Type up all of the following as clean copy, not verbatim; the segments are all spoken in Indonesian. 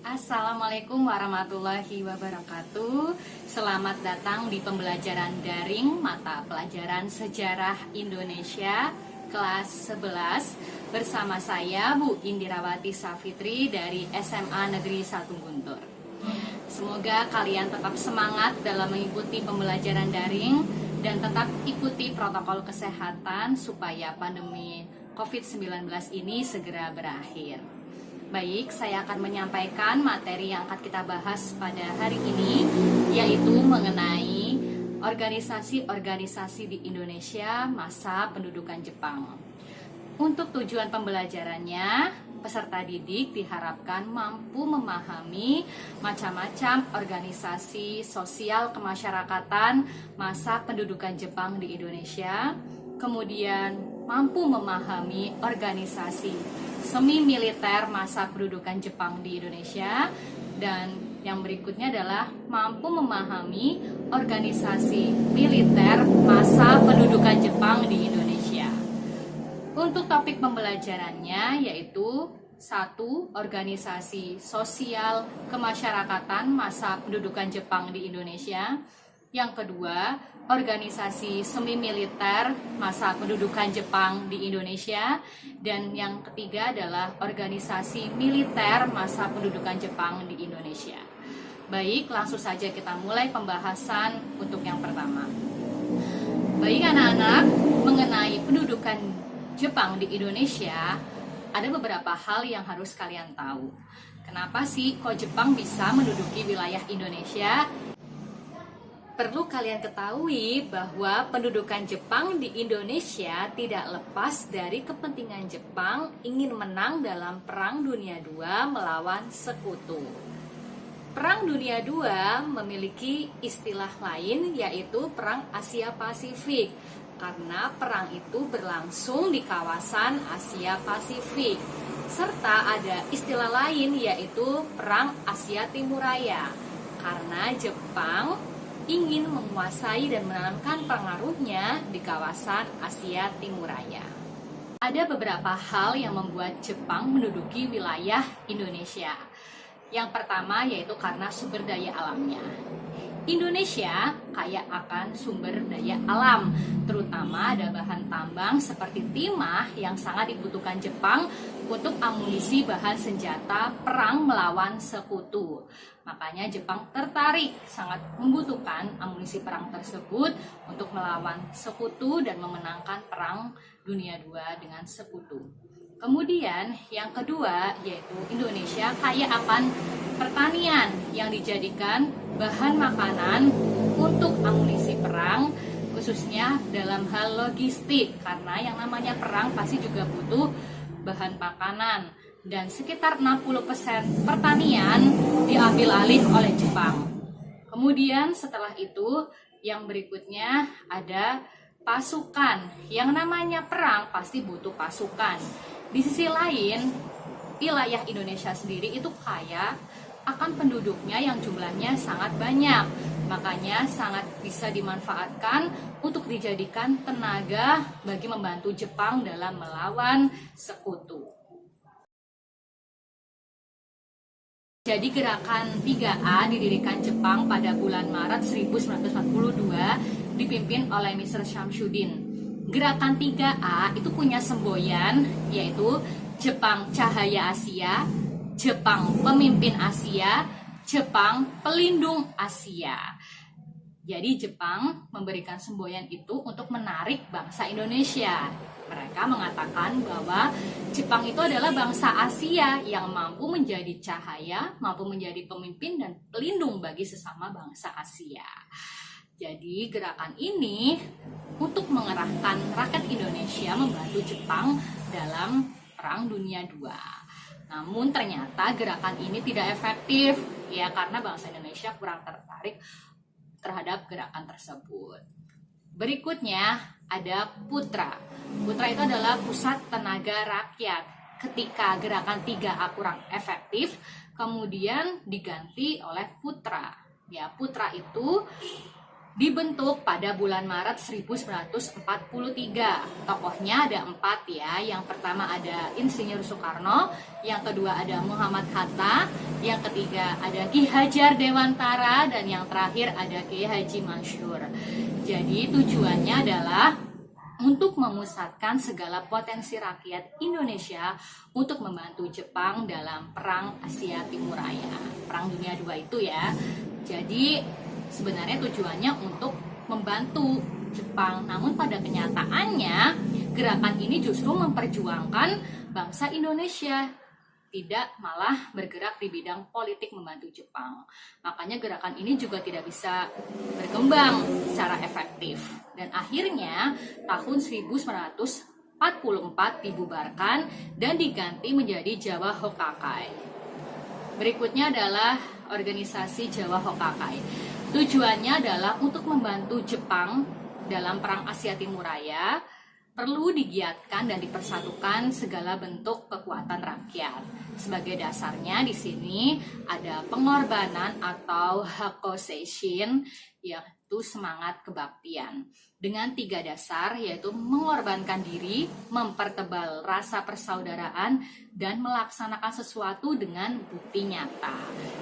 Assalamualaikum warahmatullahi wabarakatuh. Selamat datang di pembelajaran daring mata pelajaran Sejarah Indonesia kelas 11 bersama saya Bu Indirawati Safitri dari SMA Negeri 1 Guntur. Semoga kalian tetap semangat dalam mengikuti pembelajaran daring dan tetap ikuti protokol kesehatan supaya pandemi COVID-19 ini segera berakhir. Baik, saya akan menyampaikan materi yang akan kita bahas pada hari ini, yaitu mengenai organisasi-organisasi di Indonesia masa pendudukan Jepang. Untuk tujuan pembelajarannya, peserta didik diharapkan mampu memahami macam-macam organisasi sosial kemasyarakatan masa pendudukan Jepang di Indonesia, kemudian mampu memahami organisasi semi militer masa pendudukan Jepang di Indonesia, dan yang berikutnya adalah mampu memahami organisasi militer masa pendudukan Jepang di Indonesia. Untuk topik pembelajarannya yaitu 1. Organisasi sosial kemasyarakatan masa pendudukan Jepang di Indonesia. Yang kedua, organisasi semi militer masa pendudukan Jepang di Indonesia. Dan yang ketiga adalah organisasi militer masa pendudukan Jepang di Indonesia. Baik, langsung saja kita mulai pembahasan untuk yang pertama. Baik anak-anak, mengenai pendudukan Jepang di Indonesia, ada beberapa hal yang harus kalian tahu. Kenapa sih kok Jepang bisa menduduki wilayah Indonesia? Perlu kalian ketahui bahwa pendudukan Jepang di Indonesia tidak lepas dari kepentingan Jepang ingin menang dalam Perang Dunia II melawan Sekutu. Perang Dunia II memiliki istilah lain yaitu Perang Asia Pasifik, karena perang itu berlangsung di kawasan Asia Pasifik. Serta ada istilah lain yaitu Perang Asia Timuraya, karena Jepang ingin menguasai dan menanamkan pengaruhnya di kawasan Asia Timuraya. Ada beberapa hal yang membuat Jepang menduduki wilayah Indonesia. Yang pertama yaitu karena sumber daya alamnya. Indonesia kaya akan sumber daya alam, terutama ada bahan tambang seperti timah yang sangat dibutuhkan Jepang untuk amunisi bahan senjata perang melawan Sekutu. Makanya Jepang tertarik, sangat membutuhkan amunisi perang tersebut untuk melawan Sekutu dan memenangkan Perang Dunia II dengan Sekutu. Kemudian yang kedua yaitu Indonesia kaya akan pertanian yang dijadikan bahan makanan untuk amunisi perang, khususnya dalam hal logistik, karena yang namanya perang pasti juga butuh bahan makanan, dan sekitar 60% pertanian diambil alih oleh Jepang. Kemudian setelah itu yang berikutnya ada pasukan. Yang namanya perang pasti butuh pasukan. Di sisi lain, wilayah Indonesia sendiri itu kaya akan penduduknya yang jumlahnya sangat banyak. Makanya sangat bisa dimanfaatkan untuk dijadikan tenaga bagi membantu Jepang dalam melawan Sekutu. Jadi gerakan 3A didirikan Jepang pada bulan Maret 1942 dipimpin oleh Mr. Syamsuddin. Gerakan 3A itu punya semboyan yaitu Jepang Cahaya Asia, Jepang Pemimpin Asia, Jepang Pelindung Asia. Jadi Jepang memberikan semboyan itu untuk menarik bangsa Indonesia. Mereka mengatakan bahwa Jepang itu adalah bangsa Asia yang mampu menjadi cahaya, mampu menjadi pemimpin dan pelindung bagi sesama bangsa Asia. Jadi gerakan ini untuk mengerahkan rakyat Indonesia membantu Jepang dalam Perang Dunia II. Namun ternyata gerakan ini tidak efektif ya, karena bangsa Indonesia kurang tertarik terhadap gerakan tersebut. Berikutnya ada Putra. Putra itu adalah pusat tenaga rakyat. Ketika gerakan 3A kurang efektif, kemudian diganti oleh Putra. Ya, Putra itu Dibentuk pada bulan Maret 1943. Tokohnya ada 4 ya. Yang pertama ada Insinyur Soekarno, yang kedua ada Muhammad Hatta, yang ketiga ada Ki Hajar Dewantara, dan yang terakhir ada Kiai Haji Mansur. Jadi tujuannya adalah untuk memusatkan segala potensi rakyat Indonesia untuk membantu Jepang dalam Perang Asia Timur Raya, Perang Dunia II itu ya. Jadi sebenarnya tujuannya untuk membantu Jepang, namun pada kenyataannya gerakan ini justru memperjuangkan bangsa Indonesia, tidak malah bergerak di bidang politik membantu Jepang. Makanya gerakan ini juga tidak bisa berkembang secara efektif. Dan akhirnya tahun 1944 dibubarkan dan diganti menjadi Jawa Hokakai. Berikutnya adalah organisasi Jawa Hokakai. Tujuannya adalah untuk membantu Jepang dalam Perang Asia Timur Raya. Perlu digiatkan dan dipersatukan segala bentuk kekuatan rakyat. Sebagai dasarnya di sini ada pengorbanan atau hakusenshin, yaitu semangat kebaktian. Dengan 3 dasar, yaitu mengorbankan diri, mempertebal rasa persaudaraan, dan melaksanakan sesuatu dengan bukti nyata.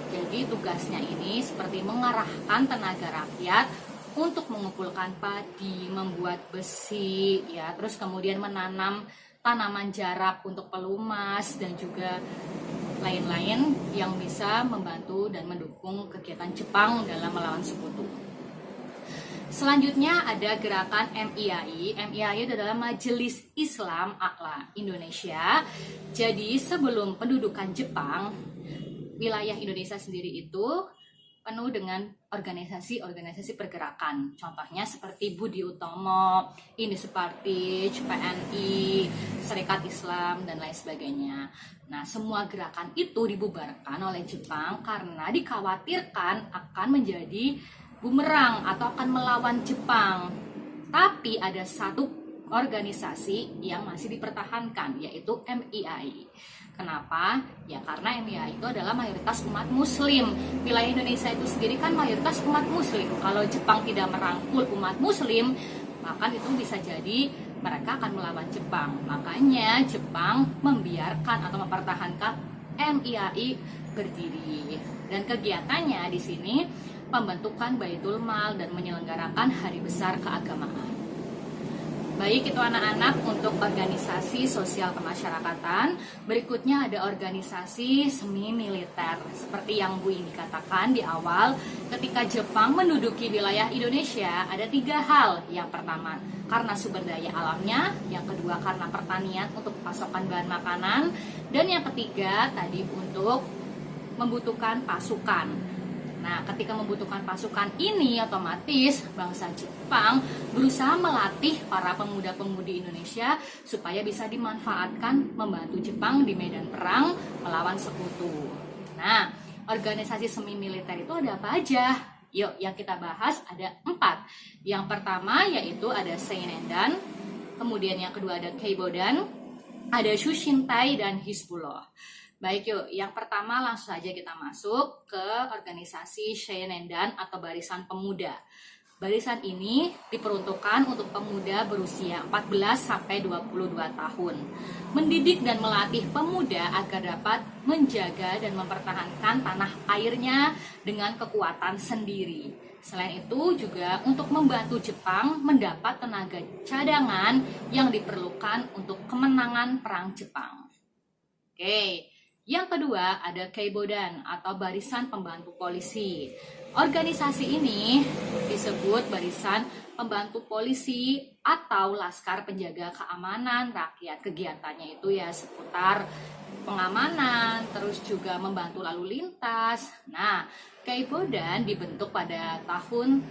Jadi tugasnya ini seperti mengarahkan tenaga rakyat untuk mengumpulkan padi, membuat besi, ya, terus kemudian menanam tanaman jarak untuk pelumas dan juga lain-lain yang bisa membantu dan mendukung kegiatan Jepang dalam melawan sekutu. Selanjutnya ada gerakan MIAI. MIAI adalah Majelis Islam A'la Indonesia. Jadi sebelum pendudukan Jepang, wilayah Indonesia sendiri itu penuh dengan organisasi-organisasi pergerakan. Contohnya seperti Budi Utomo, Indi Supartij, PNI, Serikat Islam, dan lain sebagainya. Nah, semua gerakan itu dibubarkan oleh Jepang karena dikhawatirkan akan menjadi bumerang atau akan melawan Jepang. Tapi ada satu organisasi yang masih dipertahankan, yaitu MIAI. Kenapa? Ya karena MIAI itu adalah mayoritas umat muslim. Wilayah Indonesia itu sendiri kan mayoritas umat muslim. Kalau Jepang tidak merangkul umat muslim, maka itu bisa jadi mereka akan melawan Jepang. Makanya Jepang membiarkan atau mempertahankan MIAI berdiri. Dan kegiatannya di sini pembentukan Baitul Mal dan menyelenggarakan hari besar keagamaan. Baik, itu anak-anak untuk organisasi sosial kemasyarakatan. Berikutnya ada organisasi semi militer. Seperti yang Bu Indi katakan di awal, ketika Jepang menduduki wilayah Indonesia, ada 3 hal. Yang pertama, karena sumber daya alamnya. Yang kedua, karena pertanian untuk pasokan bahan makanan. Dan yang ketiga, tadi untuk membutuhkan pasukan. Nah, ketika membutuhkan pasukan ini, otomatis bangsa Jepang berusaha melatih para pemuda-pemudi Indonesia supaya bisa dimanfaatkan membantu Jepang di medan perang melawan sekutu. Nah, organisasi semi militer itu ada apa aja? Yuk, yang kita bahas ada 4. Yang pertama yaitu ada Seinendan, kemudian yang kedua ada Keibodan, ada Shushintai, dan Hizbullah. Baik yuk, yang pertama langsung saja kita masuk ke organisasi Seinendan atau Barisan Pemuda. Barisan ini diperuntukkan untuk pemuda berusia 14-22 tahun. Mendidik dan melatih pemuda agar dapat menjaga dan mempertahankan tanah airnya dengan kekuatan sendiri. Selain itu juga untuk membantu Jepang mendapat tenaga cadangan yang diperlukan untuk kemenangan perang Jepang. Oke. Yang kedua ada Keibodan atau Barisan Pembantu Polisi. Organisasi ini disebut Barisan Pembantu Polisi atau Laskar Penjaga Keamanan Rakyat. Kegiatannya itu ya seputar pengamanan, terus juga membantu lalu lintas. Nah, Keibodan dibentuk pada tahun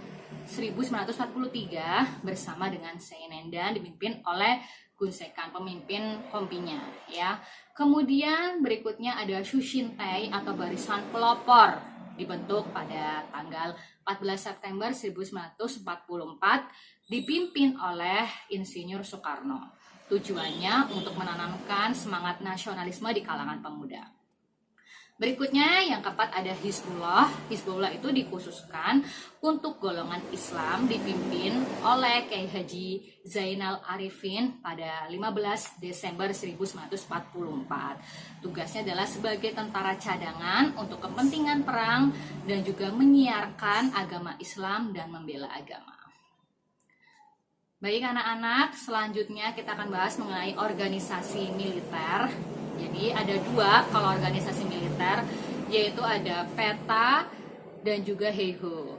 1943 bersama dengan Seinendan dipimpin oleh Gunsekan, pemimpin kompinya ya. Kemudian berikutnya ada Shushintai atau Barisan Pelopor, dibentuk pada tanggal 14 September 1944, dipimpin oleh Insinyur Soekarno. Tujuannya untuk menanamkan semangat nasionalisme di kalangan pemuda. Berikutnya yang keempat ada Hizbullah. Hizbullah itu dikhususkan untuk golongan Islam dipimpin oleh Kiai Haji Zainal Arifin pada 15 Desember 1944. Tugasnya adalah sebagai tentara cadangan untuk kepentingan perang dan juga menyiarkan agama Islam dan membela agama. Baik anak-anak, selanjutnya kita akan bahas mengenai organisasi militer. Jadi ada dua kalau organisasi militer, yaitu ada PETA dan juga HEIHO.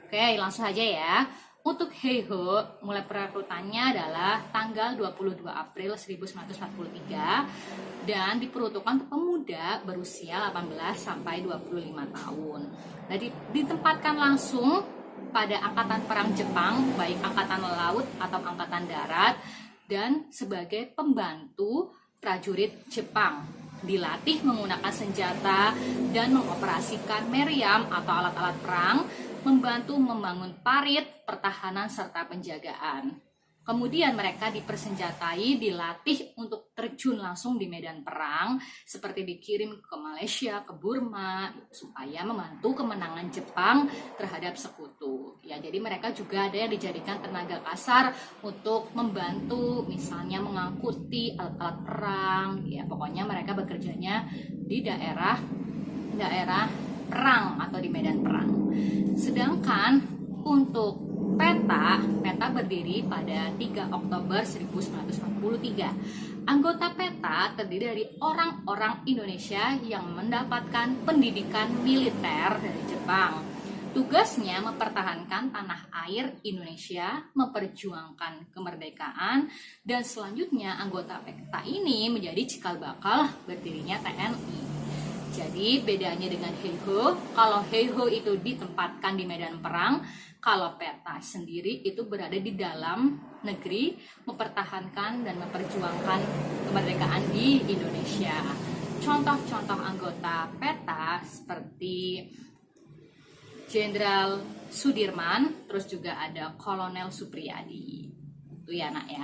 Oke, langsung aja ya. Untuk HEIHO, mulai perekrutannya adalah tanggal 22 April 1943 dan diperuntukkan untuk pemuda berusia 18 sampai 25 tahun. Jadi ditempatkan langsung pada angkatan perang Jepang, baik angkatan laut atau angkatan darat, dan sebagai pembantu prajurit Jepang, dilatih menggunakan senjata dan mengoperasikan meriam atau alat-alat perang, membantu membangun parit, pertahanan, serta penjagaan. Kemudian mereka dipersenjatai, dilatih untuk terjun langsung di medan perang, seperti dikirim ke Malaysia, ke Burma, supaya membantu kemenangan Jepang terhadap sekutu. Ya, jadi mereka juga ada yang dijadikan tenaga kasar untuk membantu, misalnya mengangkuti alat-alat perang. Ya, pokoknya mereka bekerjanya di daerah perang atau di medan perang. Sedangkan untuk PETA berdiri pada 3 Oktober 1943. Anggota PETA terdiri dari orang-orang Indonesia yang mendapatkan pendidikan militer dari Jepang. Tugasnya mempertahankan tanah air Indonesia, memperjuangkan kemerdekaan, dan selanjutnya anggota PETA ini menjadi cikal bakal berdirinya TNI. Jadi bedanya dengan HEIHO, kalau HEIHO itu ditempatkan di medan perang, kalau PETA sendiri itu berada di dalam negeri, mempertahankan dan memperjuangkan kemerdekaan di Indonesia. Contoh-contoh anggota PETA seperti Jenderal Sudirman, terus juga ada Kolonel Supriyadi. Itu ya nak ya.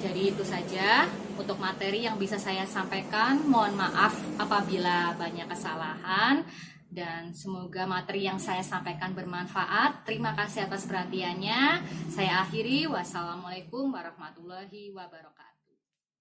Jadi itu saja untuk materi yang bisa saya sampaikan. Mohon maaf apabila banyak kesalahan dan semoga materi yang saya sampaikan bermanfaat. Terima kasih atas perhatiannya. Saya akhiri. Wassalamualaikum warahmatullahi wabarakatuh.